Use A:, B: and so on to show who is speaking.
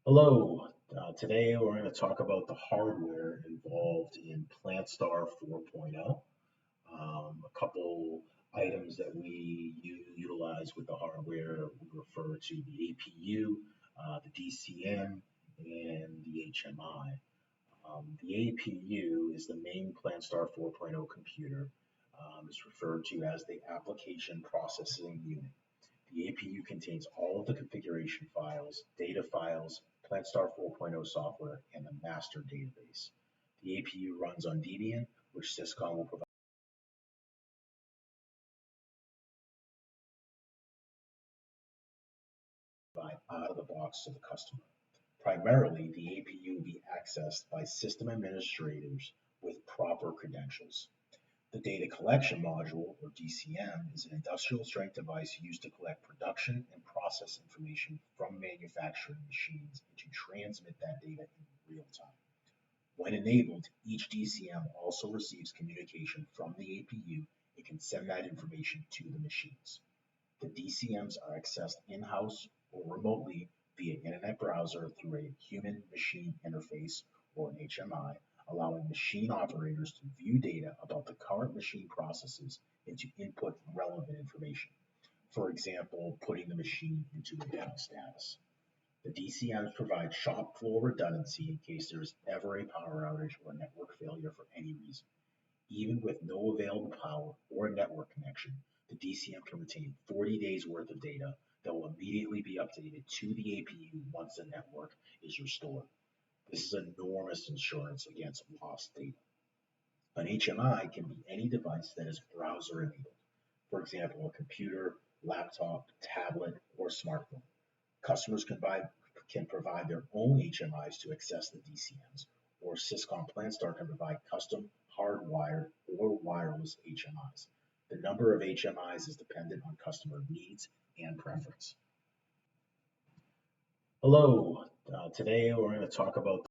A: Hello, today we're going to talk about the hardware involved in PlantStar 4.0. A couple items that we utilize with the hardware, we refer to the APU, the DCM, and the HMI. The APU is the main PlantStar 4.0 computer. It's referred to as the Application Processing Unit. The APU contains all of the configuration files, data files, PlantStar 4.0 software, and the master database. The APU runs on Debian, which Syscon will provide out of the box to the customer. Primarily, the APU will be accessed by system administrators with proper credentials. The Data Collection Module, or DCM, is an industrial strength device used to collect production and process information from manufacturing machines and to transmit that data in real time. When enabled, each DCM also receives communication from the APU and can send that information to the machines. The DCMs are accessed in-house or remotely via internet browser through a human-machine interface, or an HMI, allowing machine operators to view data about the current machine processes and to input relevant information. For example, putting the machine into a down status. The DCMs provide shop floor redundancy in case there is ever a power outage or network failure for any reason. Even with no available power or network connection, the DCM can retain 40 days worth of data that will immediately be updated to the APU once the network is restored. This is enormous insurance against lost data. An HMI can be any device that is browser enabled. For example, a computer, laptop, tablet, or smartphone. Customers can provide their own HMIs to access the DCMs, or Syscon PlantStar can provide custom, hardwired, or wireless HMIs. The number of HMIs is dependent on customer needs and preference. Hello, today we're going to talk about